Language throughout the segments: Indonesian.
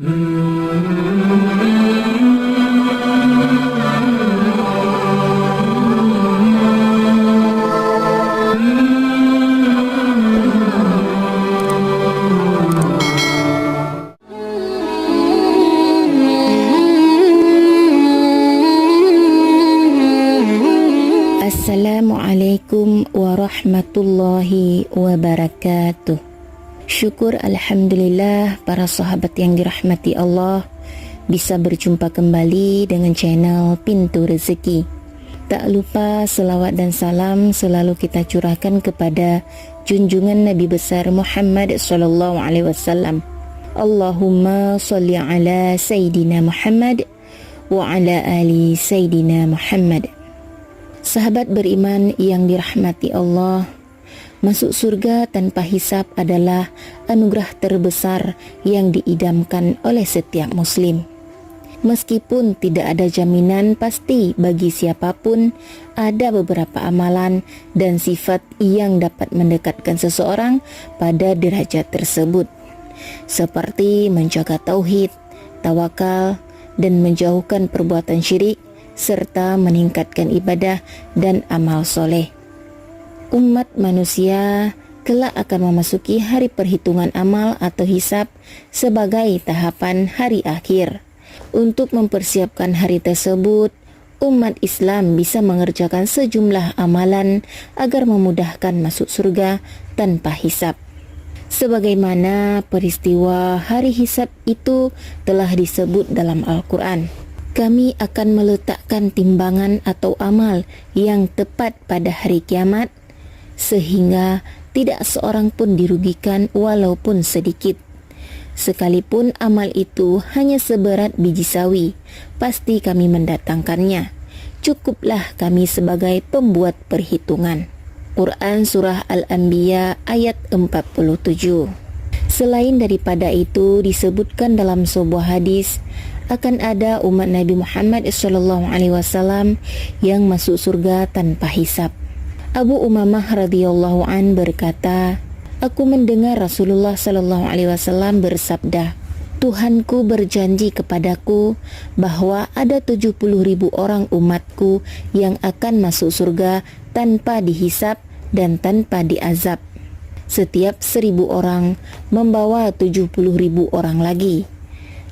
Assalamualaikum warahmatullahi wabarakatuh. Syukur alhamdulillah para sahabat yang dirahmati Allah bisa berjumpa kembali dengan channel Pintu Rezeki. Tak lupa selawat dan salam selalu kita curahkan kepada junjungan Nabi besar Muhammad sallallahu alaihi wasallam. Allahumma shalli ala Sayyidina Muhammad wa ala ali Sayyidina Muhammad. Sahabat beriman yang dirahmati Allah, masuk surga tanpa hisab adalah anugerah terbesar yang diidamkan oleh setiap muslim. Meskipun tidak ada jaminan pasti bagi siapapun, ada beberapa amalan dan sifat yang dapat mendekatkan seseorang pada derajat tersebut, seperti menjaga tauhid, tawakal, dan menjauhkan perbuatan syirik, serta meningkatkan ibadah dan amal soleh. Umat manusia kelak akan memasuki hari perhitungan amal atau hisab sebagai tahapan hari akhir. Untuk mempersiapkan hari tersebut, umat Islam bisa mengerjakan sejumlah amalan agar memudahkan masuk surga tanpa hisab. Sebagaimana peristiwa hari hisab itu telah disebut dalam Al-Quran. Kami akan meletakkan timbangan atau amal yang tepat pada hari kiamat, sehingga tidak seorang pun dirugikan walaupun sedikit. Sekalipun amal itu hanya seberat biji sawi, pasti kami mendatangkannya. Cukuplah kami sebagai pembuat perhitungan. Quran Surah Al-Anbiya ayat 47. Selain daripada itu, disebutkan dalam sebuah hadis, akan ada umat Nabi Muhammad SAW yang masuk surga tanpa hisab. Abu Umamah radhiyallahu an berkata, aku mendengar Rasulullah SAW bersabda, Tuhanku berjanji kepadaku bahwa ada 70.000 orang umatku yang akan masuk surga tanpa dihisab dan tanpa diazab. Setiap 1.000 orang membawa 70.000 orang lagi,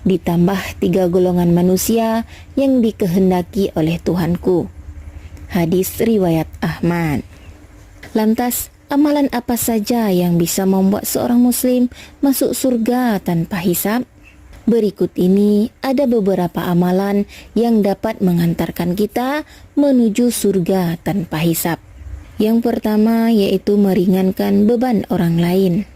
ditambah 3 golongan manusia yang dikehendaki oleh Tuhanku. Hadis riwayat Ahmad. Lantas, amalan apa saja yang bisa membuat seorang muslim masuk surga tanpa hisab? Berikut ini ada beberapa amalan yang dapat mengantarkan kita menuju surga tanpa hisab. Yang pertama yaitu meringankan beban orang lain.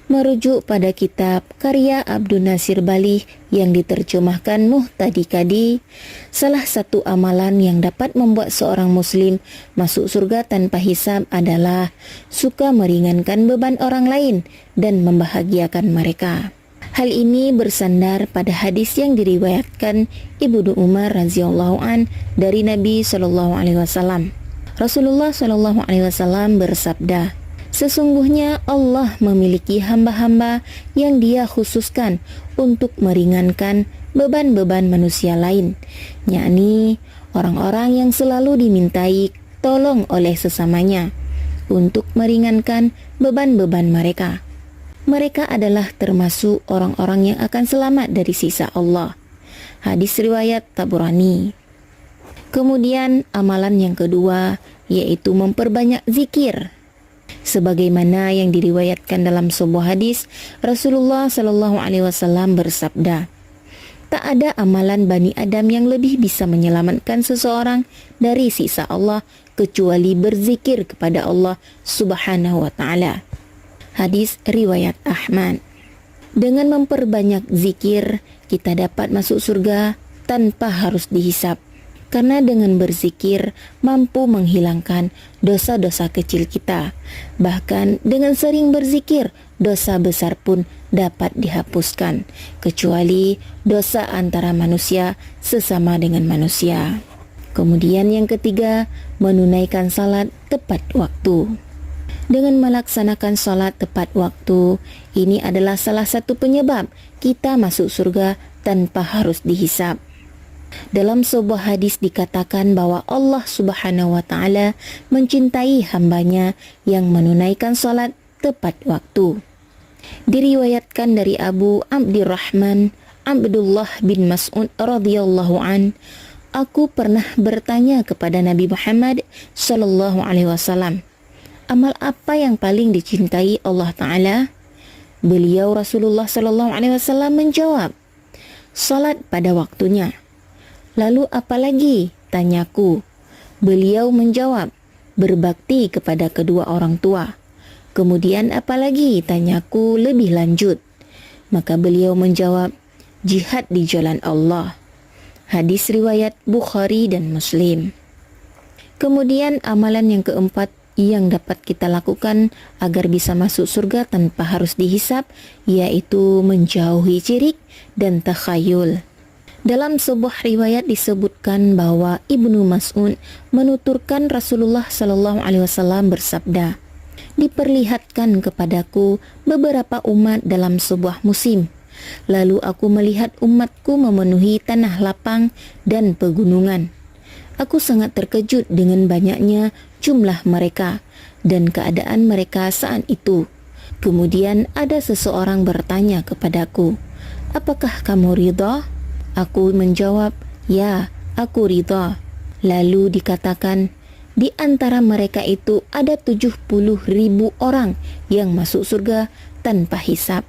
Merujuk pada kitab karya Abdul Nasir Balih yang diterjemahkan Muhtadi Kadi, salah satu amalan yang dapat membuat seorang muslim masuk surga tanpa hisab adalah suka meringankan beban orang lain dan membahagiakan mereka. Hal ini bersandar pada hadis yang diriwayatkan Ibnu Umar radhiyallahu an dari Nabi sallallahu alaihi wasallam. Rasulullah sallallahu alaihi wasallam bersabda, sesungguhnya Allah memiliki hamba-hamba yang Dia khususkan untuk meringankan beban-beban manusia lain, yakni orang-orang yang selalu dimintai tolong oleh sesamanya untuk meringankan beban-beban mereka. Mereka adalah termasuk orang-orang yang akan selamat dari siksa Allah. Hadis riwayat Tabrani. Kemudian amalan yang kedua yaitu memperbanyak zikir. Sebagaimana yang diriwayatkan dalam sebuah hadis, Rasulullah sallallahu alaihi wasallam bersabda, tak ada amalan Bani Adam yang lebih bisa menyelamatkan seseorang dari siksa Allah kecuali berzikir kepada Allah Subhanahu wa taala. Hadis riwayat Ahmad. Dengan memperbanyak zikir, kita dapat masuk surga tanpa harus dihisab. Karena dengan berzikir mampu menghilangkan dosa-dosa kecil kita. Bahkan dengan sering berzikir, dosa besar pun dapat dihapuskan, kecuali dosa antara manusia sesama dengan manusia. Kemudian yang ketiga, menunaikan salat tepat waktu. Dengan melaksanakan salat tepat waktu, ini adalah salah satu penyebab kita masuk surga tanpa harus dihisab. Dalam sebuah hadis dikatakan bahwa Allah Subhanahu wa taala mencintai hambanya yang menunaikan salat tepat waktu. Diriwayatkan dari Abu Abdurrahman Abdullah bin Mas'ud radhiyallahu an, aku pernah bertanya kepada Nabi Muhammad sallallahu alaihi wasallam, amal apa yang paling dicintai Allah Ta'ala? Beliau Rasulullah sallallahu alaihi wasallam menjawab, salat pada waktunya. Lalu apa lagi? Tanyaku. Beliau menjawab, berbakti kepada kedua orang tua. Kemudian apa lagi? Tanyaku lebih lanjut. Maka beliau menjawab, jihad di jalan Allah. Hadis riwayat Bukhari dan Muslim. Kemudian amalan yang keempat yang dapat kita lakukan agar bisa masuk surga tanpa harus dihisab, yaitu menjauhi syirik dan takhayul. Dalam sebuah riwayat disebutkan bahwa Ibnu Mas'ud menuturkan Rasulullah sallallahu alaihi wasallam bersabda, diperlihatkan kepadaku beberapa umat dalam sebuah musim. Lalu aku melihat umatku memenuhi tanah lapang dan pegunungan. Aku sangat terkejut dengan banyaknya jumlah mereka dan keadaan mereka saat itu. Kemudian ada seseorang bertanya kepadaku, apakah kamu ridha? Aku menjawab, ya, aku ridha. Lalu dikatakan, di antara mereka itu ada 70.000 orang yang masuk surga tanpa hisab.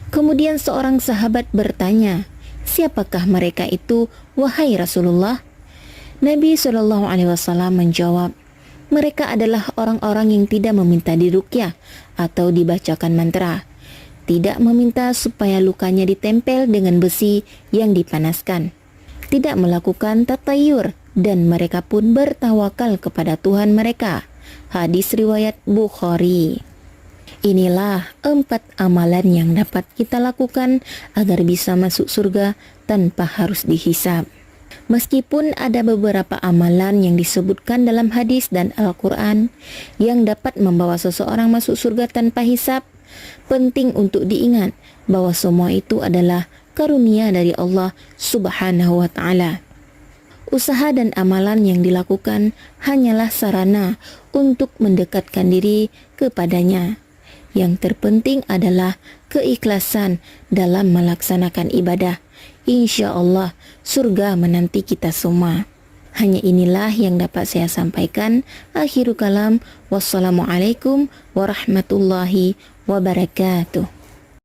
Kemudian seorang sahabat bertanya, siapakah mereka itu, wahai Rasulullah? Nabi SAW menjawab, mereka adalah orang-orang yang tidak meminta diruqyah atau dibacakan mantra, tidak meminta supaya lukanya ditempel dengan besi yang dipanaskan, tidak melakukan tatayur, dan mereka pun bertawakal kepada Tuhan mereka. Hadis riwayat Bukhari. Inilah 4 amalan yang dapat kita lakukan agar bisa masuk surga tanpa harus dihisab. Meskipun ada beberapa amalan yang disebutkan dalam hadis dan Al-Quran yang dapat membawa seseorang masuk surga tanpa hisab, penting untuk diingat bahwa semua itu adalah karunia dari Allah Subhanahu wa ta'ala. Usaha dan amalan yang dilakukan hanyalah sarana untuk mendekatkan diri kepadanya. Yang terpenting adalah keikhlasan dalam melaksanakan ibadah. Insya Allah surga menanti kita semua. Hanya inilah yang dapat saya sampaikan. Akhirul kalam. Wassalamualaikum warahmatullahi wabarakatuh.